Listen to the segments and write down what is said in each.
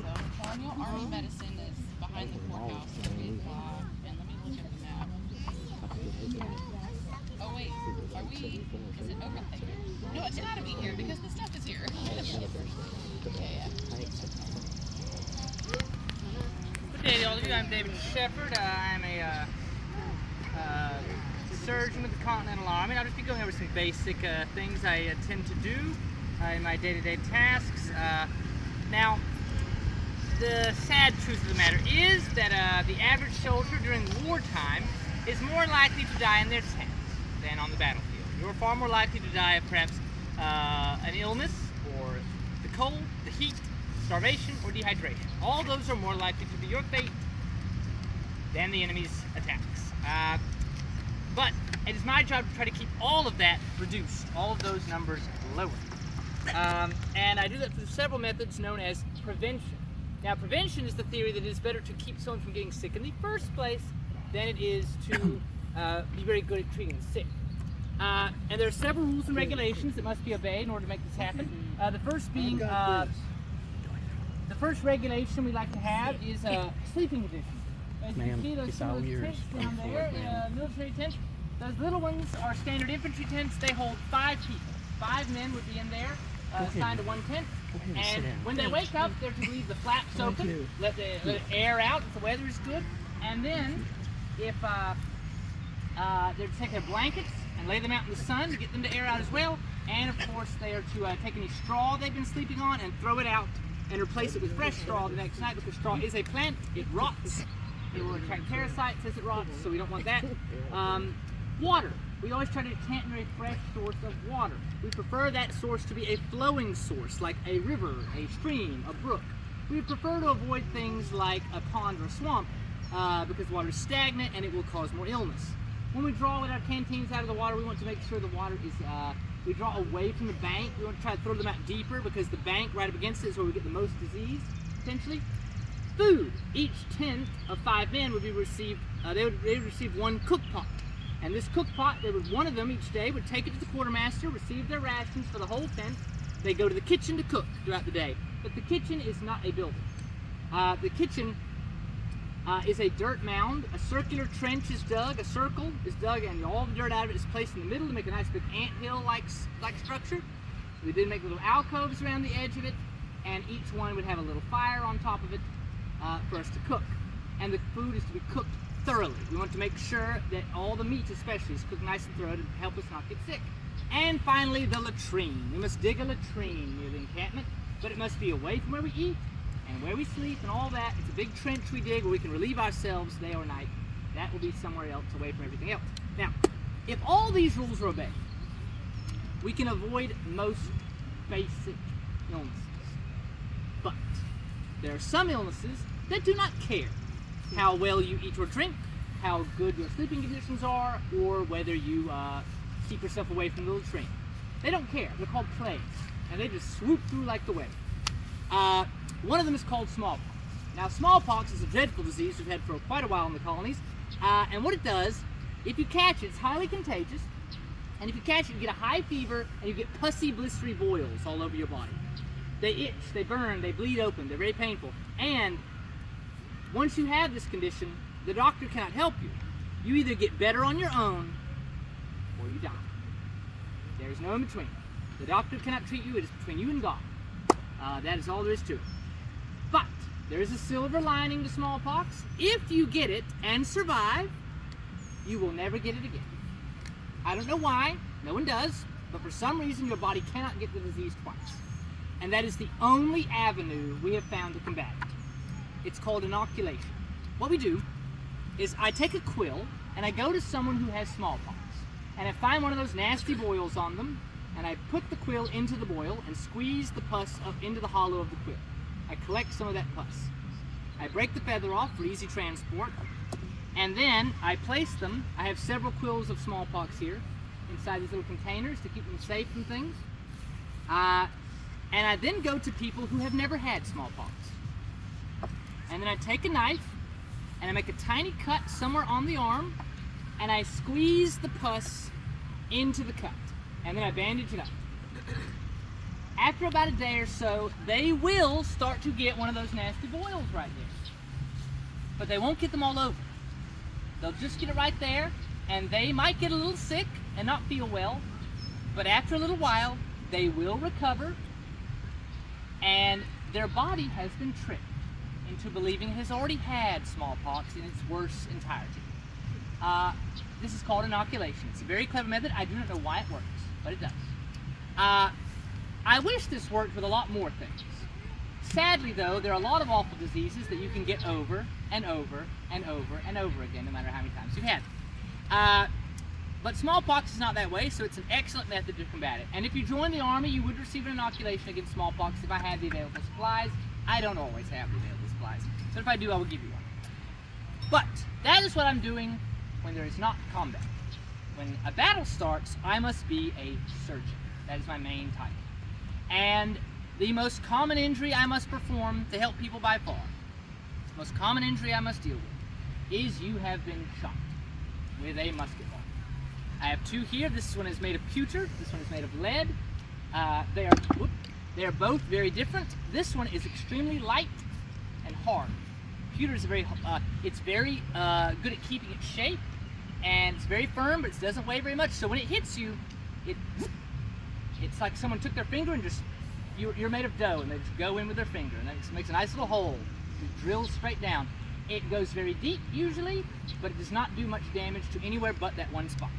Colonial Army Medicine is behind the courthouse. And let me look at the map. Oh wait, are we? Is it over there? No, it's gotta be here because the stuff is here. Yeah. Good day to all of you. I'm David Shepard. I'm a surgeon with the Continental Army. And I'll just be going over some basic things I tend to do in my day-to-day tasks. Now, the sad truth of the matter is that the average soldier during wartime is more likely to die in their tent than on the battlefield. You're far more likely to die of perhaps an illness, or the cold, the heat, starvation, or dehydration. All those are more likely to be your fate than the enemy's attacks. But it is my job to try to keep all of that reduced, all of those numbers lower. And I do that through several methods known as prevention. Now, prevention is the theory that it is better to keep someone from getting sick in the first place than it is to be very good at treating the sick. And there are several rules and regulations that must be obeyed in order to make this happen. The first being, the first regulation we like to have is sleeping conditions. As you can see, those two tents down there, military tents, those little ones are standard infantry tents. They hold 5 people. 5 men would be in there, assigned to one tent. And when they wake up, they're to leave the flaps open, let the air out if the weather is good. And then, if they're to take their blankets and lay them out in the sun to get them to air out as well. And of course, they are to take any straw they've been sleeping on and throw it out and replace it with fresh straw the next night, because straw is a plant. It rots. It will attract parasites as it rots, so we don't want that. Water. We always try to tent near a fresh source of water. We prefer that source to be a flowing source, like a river, a stream, a brook. We prefer to avoid things like a pond or a swamp because water is stagnant and it will cause more illness. When we draw with our canteens out of the water, we want to make sure the water is, we draw away from the bank. We want to try to throw them out deeper because the bank right up against it is where we get the most disease, potentially. Food. Each tent of 5 men would be received, they would receive 1 cook pot. And this cook pot, one of them each day would take it to the quartermaster, receive their rations for the whole tent. They go to the kitchen to cook throughout the day. But the kitchen is not a building. The kitchen is a dirt mound. A circular trench is dug, a circle is dug, and all the dirt out of it is placed in the middle to make a nice big anthill-like structure. We then make little alcoves around the edge of it, and each one would have a little fire on top of it for us to cook. And the food is to be cooked thoroughly. We want to make sure that all the meat especially is cooked nice and thorough to help us not get sick. And finally, the latrine. We must dig a latrine near the encampment, but it must be away from where we eat and where we sleep and all that. It's a big trench we dig where we can relieve ourselves day or night. That will be somewhere else away from everything else. Now, if all these rules are obeyed, we can avoid most basic illnesses. But there are some illnesses that do not care how well you eat or drink, how good your sleeping conditions are, or whether you keep yourself away from the latrine. They don't care. They're called plagues, and they just swoop through like the wind. One of them is called smallpox. Now, smallpox is a dreadful disease we've had for quite a while in the colonies, and what it does, if you catch it, it's highly contagious, and if you catch it, you get a high fever, and you get pussy, blistery boils all over your body. They itch, they burn, they bleed open, they're very painful, and once you have this condition, the doctor cannot help you. You either get better on your own, or you die. There is no in between. The doctor cannot treat you. It is between you and God. That is all there is to it. But there is a silver lining to smallpox. If you get it and survive, you will never get it again. I don't know why. No one does. But for some reason, your body cannot get the disease twice. And that is the only avenue we have found to combat it. It's called inoculation. What we do is I take a quill and I go to someone who has smallpox, and I find one of those nasty boils on them, and I put the quill into the boil and squeeze the pus up into the hollow of the quill. I collect some of that pus. I break the feather off for easy transport, and then I place them. I have several quills of smallpox here inside these little containers to keep them safe from things. And I then go to people who have never had smallpox. And then I take a knife and I make a tiny cut somewhere on the arm, and I squeeze the pus into the cut, and then I bandage it up. After about a day or so, they will start to get one of those nasty boils right there. But they won't get them all over. They'll just get it right there, and they might get a little sick and not feel well, but after a little while, they will recover, and their body has been tricked into believing it has already had smallpox in its worst entirety. This is called inoculation. It's a very clever method. I do not know why it works, but it does. I wish this worked with a lot more things. Sadly, though, there are a lot of awful diseases that you can get over and over and over and over again, no matter how many times you've had it. But smallpox is not that way, so it's an excellent method to combat it. And if you join the Army, you would receive an inoculation against smallpox if I had the available supplies. I don't always have the available supplies, so if I do, I will give you one. But that is what I'm doing when there is not combat. When a battle starts, I must be a surgeon. That is my main title. And the most common injury I must perform to help people by far, the most common injury I must deal with, is you have been shot with a musket ball. I have two here. This one is made of pewter. This one is made of lead. They are both very different. This one is extremely light and hard. Pewter is very good at keeping its shape, and it's very firm, but it doesn't weigh very much. So when it hits you, it's like someone took their finger and just, you're made of dough, and they just go in with their finger, and it makes a nice little hole. It drills straight down. It goes very deep usually, but it does not do much damage to anywhere but that one spot.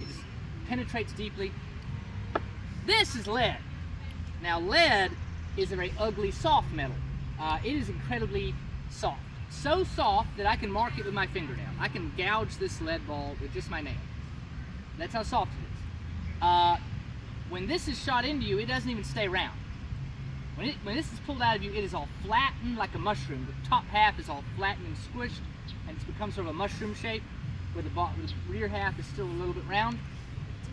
It just penetrates deeply. This is lead. Now lead is a very ugly soft metal. It is incredibly soft. So soft that I can mark it with my fingernail. I can gouge this lead ball with just my nail. That's how soft it is. When this is shot into you, it doesn't even stay round. When this is pulled out of you, it is all flattened like a mushroom. The top half is all flattened and squished, and it's become sort of a mushroom shape, where the rear half is still a little bit round.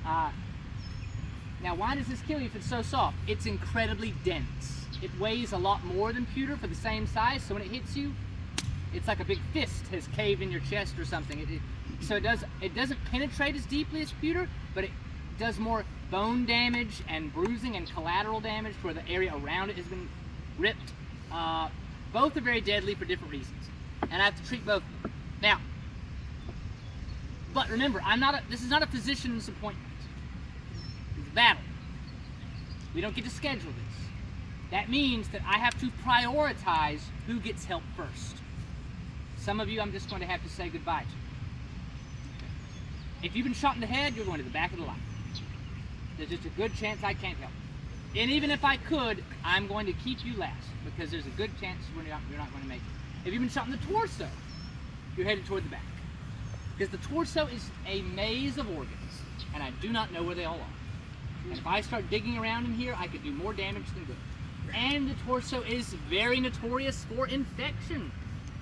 Now, why does this kill you if it's so soft? It's incredibly dense. It weighs a lot more than pewter for the same size, so when it hits you, it's like a big fist has caved in your chest or something. So it doesn't penetrate as deeply as pewter, but it does more bone damage and bruising and collateral damage where the area around it has been ripped. Both are very deadly for different reasons, and I have to treat both of them. Now, but remember, this is not a physician's appointment. It's a battle. We don't get to schedule this. That means that I have to prioritize who gets help first. Some of you I'm just going to have to say goodbye to. If you've been shot in the head, you're going to the back of the line. There's just a good chance I can't help. And even if I could, I'm going to keep you last, because there's a good chance you're not going to make it. If you've been shot in the torso, you're headed toward the back. Because the torso is a maze of organs, and I do not know where they all are. And if I start digging around in here, I could do more damage than good. And the torso is very notorious for infection.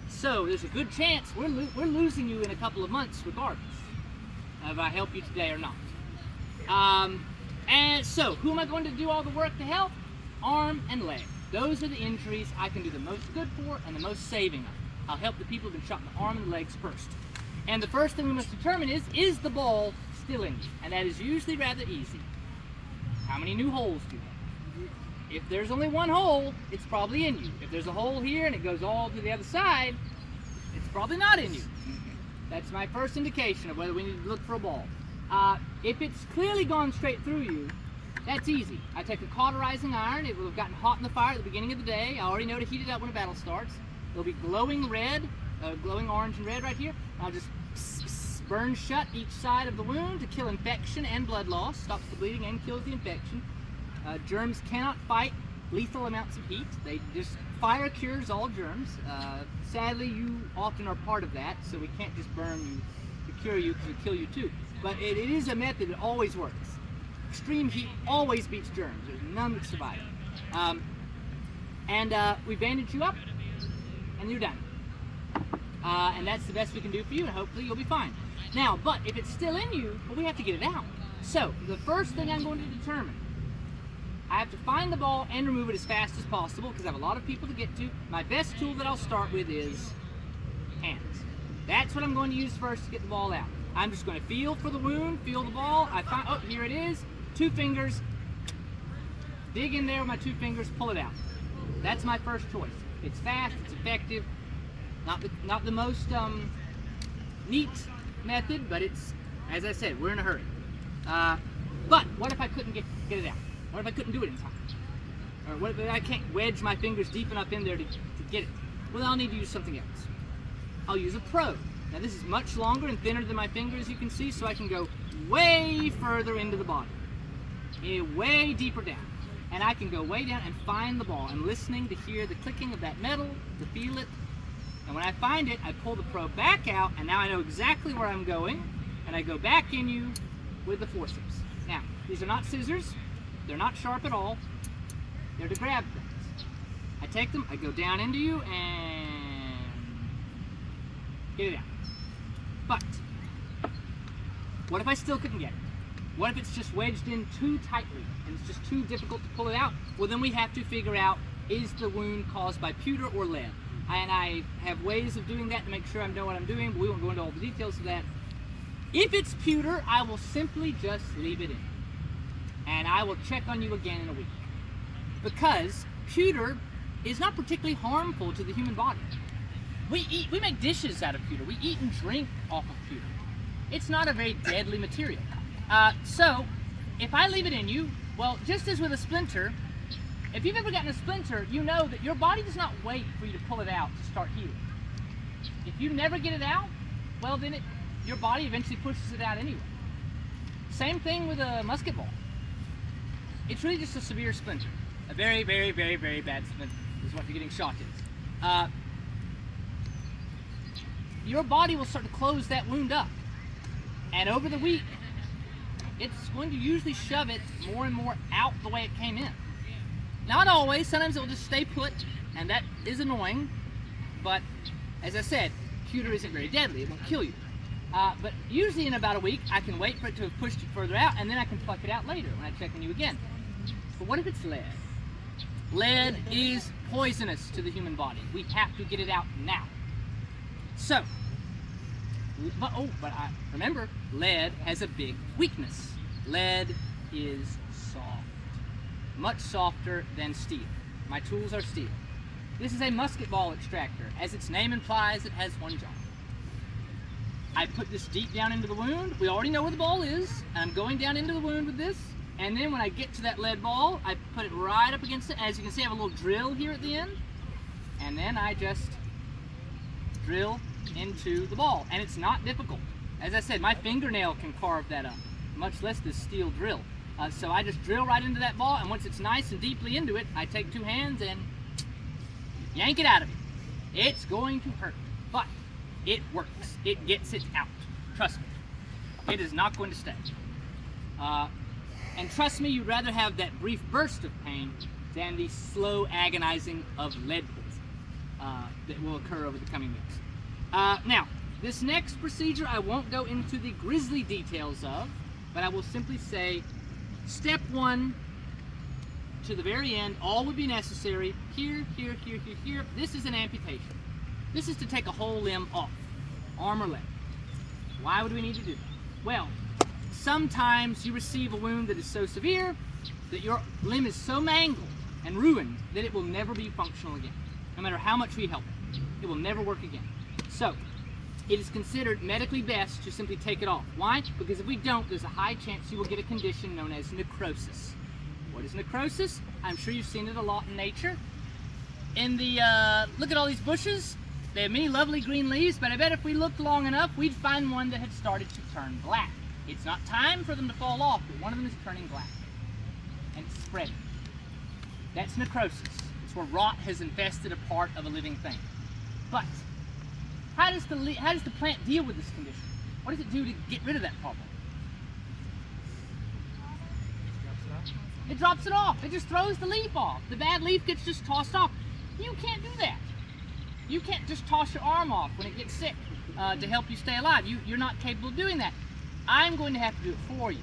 So there's a good chance we're losing you in a couple of months regardless if I help you today or not. And so, who am I going to do all the work to help? Arm and leg. Those are the injuries I can do the most good for and the most saving of. I'll help the people who've been shot in the arm and the legs first. And the first thing we must determine is the ball still in you? And that is usually rather easy. How many new holes do you have? If there's only one hole, it's probably in you. If there's a hole here and it goes all to the other side, it's probably not in you. That's my first indication of whether we need to look for a ball. If it's clearly gone straight through you, that's easy. I take a cauterizing iron. It will have gotten hot in the fire at the beginning of the day. I already know to heat it up when a battle starts. It'll be glowing red, glowing orange and red right here. I'll just burn shut each side of the wound to kill infection and blood loss. Stops the bleeding and kills the infection. Germs cannot fight lethal amounts of heat. Fire cures all germs. Sadly, you often are part of that, so we can't just burn you to cure you because it'll kill you too. But it is a method that always works. Extreme heat always beats germs. There's none that survive. We bandage you up, and you're done. And that's the best we can do for you, and hopefully you'll be fine. Now, but if it's still in you, well, we have to get it out. So, the first thing I'm going to determine, I have to find the ball and remove it as fast as possible, because I have a lot of people to get to. My best tool that I'll start with is hands. That's what I'm going to use first to get the ball out. I'm just going to feel for the wound, feel the ball. I find, oh, here it is. 2 fingers. dig in there with my 2 fingers, pull it out. That's my first choice. It's fast, it's effective, not the most neat method, but it's, as I said, we're in a hurry. But what if I couldn't get it out? What if I couldn't do it in time? Or what if I can't wedge my fingers deep enough in there to get it? Well, I'll need to use something else. I'll use a probe. Now this is much longer and thinner than my finger, as you can see, so I can go way further into the body, way deeper down. And I can go way down and find the ball. I'm listening to hear the clicking of that metal, to feel it. And when I find it, I pull the probe back out, and now I know exactly where I'm going, and I go back in you with the forceps. Now, these are not scissors. They're not sharp at all. They're to grab things. I take them, I go down into you, and get it out. But, what if I still couldn't get it? What if it's just wedged in too tightly and it's just too difficult to pull it out? Well, then we have to figure out, is the wound caused by pewter or lead? And I have ways of doing that to make sure I know what I'm doing, but we won't go into all the details of that. If it's pewter, I will simply just leave it in. And I will check on you again in a week. Because pewter is not particularly harmful to the human body. We make dishes out of pewter. We eat and drink off of pewter. It's not a very deadly material. So, if I leave it in you, well, just as with a splinter, if you've ever gotten a splinter, you know that your body does not wait for you to pull it out to start healing. If you never get it out, well then your body eventually pushes it out anyway. Same thing with a musket ball. It's really just a severe splinter. A very, very, very, very bad splinter is what you're getting shot is. Your body will start to close that wound up. And over the week, it's going to usually shove it more and more out the way it came in. Not always, sometimes it will just stay put, and that is annoying, but as I said, pewter isn't very deadly, it won't kill you. But usually in about a week, I can wait for it to have pushed it further out, and then I can pluck it out later when I check on you again. But what if it's lead? Lead is poisonous to the human body. We have to get it out now. So, remember, lead has a big weakness. Lead is soft, much softer than steel. My tools are steel. This is a musket ball extractor. As its name implies, it has one job. I put this deep down into the wound. We already know where the ball is. I'm going down into the wound with this. And then when I get to that lead ball, I put it right up against it. As you can see, I have a little drill here at the end. And then I just drill into the ball. And it's not difficult. As I said, my fingernail can carve that up, much less this steel drill. So I just drill right into that ball, and once it's nice and deeply into it, I take 2 hands and yank it out of it. It's going to hurt, but it works. It gets it out. Trust me. It is not going to stay. And trust me, you'd rather have that brief burst of pain than the slow agonizing of lead poison that will occur over the coming weeks. Now, this next procedure I won't go into the grisly details of, but I will simply say, step 1 to the very end, all would be necessary. Here, here, here, here, here. This is an amputation. This is to take a whole limb off, arm or leg. Why would we need to do that? Well, sometimes you receive a wound that is so severe that your limb is so mangled and ruined that it will never be functional again. No matter how much we help it, it will never work again. So, it is considered medically best to simply take it off. Why? Because if we don't, there's a high chance you will get a condition known as necrosis. What is necrosis? I'm sure you've seen it a lot in nature. In the, look at all these bushes. They have many lovely green leaves, but I bet if we looked long enough, we'd find one that had started to turn black. It's not time for them to fall off, but one of them is turning black. And it's spreading. That's necrosis. It's where rot has infested a part of a living thing. But how does the plant deal with this condition? What does it do to get rid of that problem? It drops it off. It just throws the leaf off. The bad leaf gets just tossed off. You can't do that. You can't just toss your arm off when it gets sick to help you stay alive. You're not capable of doing that. I'm going to have to do it for you.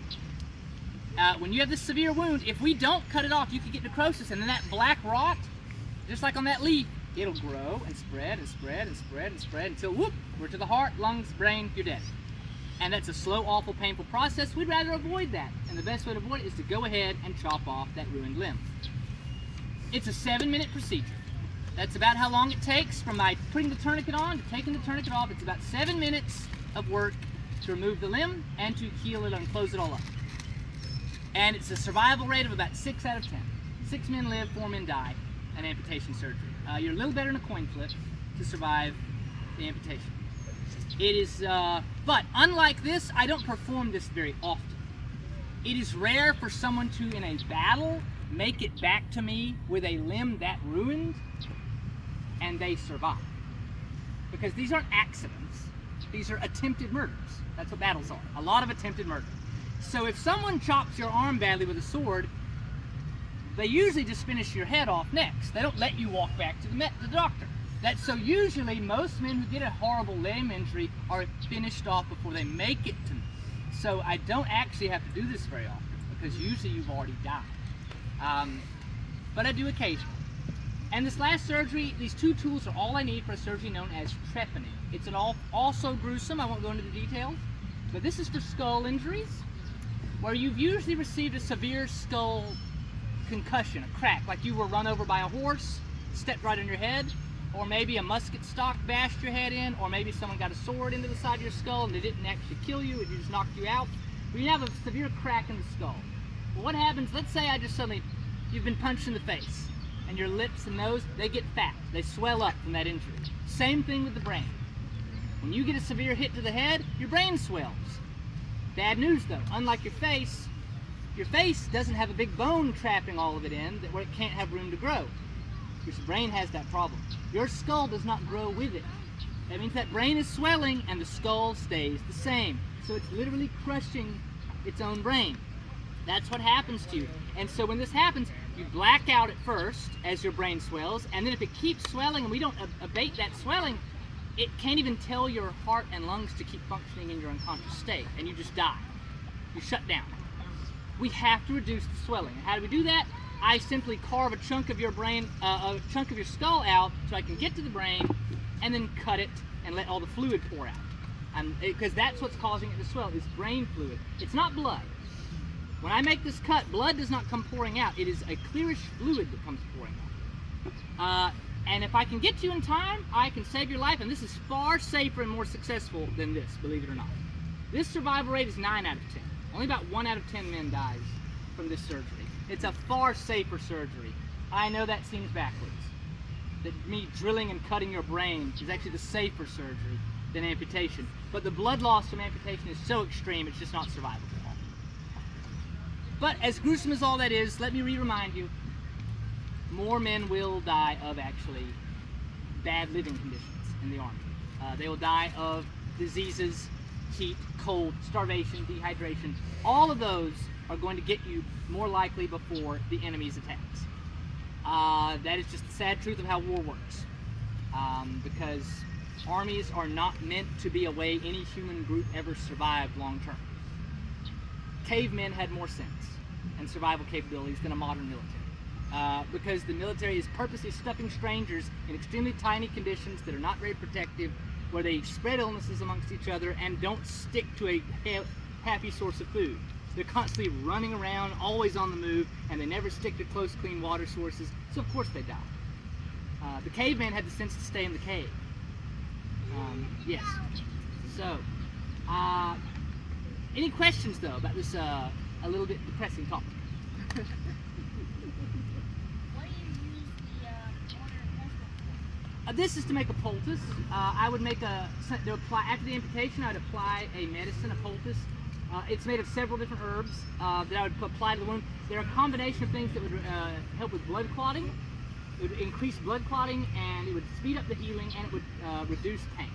When you have this severe wound, if we don't cut it off, you could get necrosis, and then that black rot, just like on that leaf, it'll grow and spread and spread and spread and spread until, whoop, we're to the heart, lungs, brain, you're dead. And that's a slow, awful, painful process. We'd rather avoid that. And the best way to avoid it is to go ahead and chop off that ruined limb. It's a 7-minute procedure. That's about how long it takes from my putting the tourniquet on to taking the tourniquet off. It's about 7 minutes of work to remove the limb and to heal it and close it all up. And it's a survival rate of about 6 out of 10. 6 men live, 4 men die an amputation surgery. You're a little better than a coin flip to survive the amputation. It is, but unlike this, I don't perform this very often. It is rare for someone to, in a battle, make it back to me with a limb that ruined and they survive. Because these aren't accidents, these are attempted murders. That's what battles are, a lot of attempted murder. So if someone chops your arm badly with a sword, they usually just finish your head off next. They don't let you walk back to the doctor. So usually most men who get a horrible limb injury are finished off before they make it to me. So I don't actually have to do this very often because usually you've already died. But I do occasionally. And this last surgery, these 2 tools are all I need for a surgery known as trepanning. It's also gruesome, I won't go into the details, but this is for skull injuries where you've usually received a severe skull concussion, a crack, like you were run over by a horse, stepped right on your head, or maybe a musket stock bashed your head in, or maybe someone got a sword into the side of your skull and they didn't actually kill you, it just knocked you out. But you have a severe crack in the skull. Well, what happens, let's say you've been punched in the face, and your lips and nose, they get fat. They swell up from that injury. Same thing with the brain. When you get a severe hit to the head, your brain swells. Bad news though, unlike your face doesn't have a big bone trapping all of it in where it can't have room to grow. Your brain has that problem. Your skull does not grow with it. That means that brain is swelling and the skull stays the same. So it's literally crushing its own brain. That's what happens to you. And so when this happens, you black out at first as your brain swells, and then if it keeps swelling and we don't abate that swelling, it can't even tell your heart and lungs to keep functioning in your unconscious state, and you just die. You shut down. We have to reduce the swelling. And how do we do that? I simply carve a chunk of your brain, a chunk of your skull out so I can get to the brain, and then cut it and let all the fluid pour out. Because that's what's causing it to swell, is brain fluid. It's not blood. When I make this cut, blood does not come pouring out. It is a clearish fluid that comes pouring out. And if I can get to you in time, I can save your life, and this is far safer and more successful than this, believe it or not. This survival rate is 9 out of 10. Only about 1 out of 10 men dies from this surgery. It's a far safer surgery. I know that seems backwards. That me drilling and cutting your brain is actually the safer surgery than amputation. But the blood loss from amputation is so extreme, it's just not survivable. But as gruesome as all that is, let me remind you, more men will die of actually bad living conditions in the Army. They will die of diseases, heat, cold, starvation, dehydration. All of those are going to get you more likely before the enemy's attacks. That is just the sad truth of how war works. Because armies are not meant to be a way any human group ever survived long term. Cavemen had more sense and survival capabilities than a modern military. Because the military is purposely stuffing strangers in extremely tiny conditions that are not very protective, where they spread illnesses amongst each other and don't stick to a happy source of food. They're constantly running around, always on the move, and they never stick to close, clean water sources, so of course they die. The caveman had the sense to stay in the cave. Yes. So, any questions though about this a little bit depressing topic? What do you use the order of This is to make a poultice. I would make after the amputation, I'd apply a medicine, a poultice. It's made of several different herbs that I would apply to the wound. They're a combination of things that would help with blood clotting. It would increase blood clotting, and it would speed up the healing, and it would reduce pain.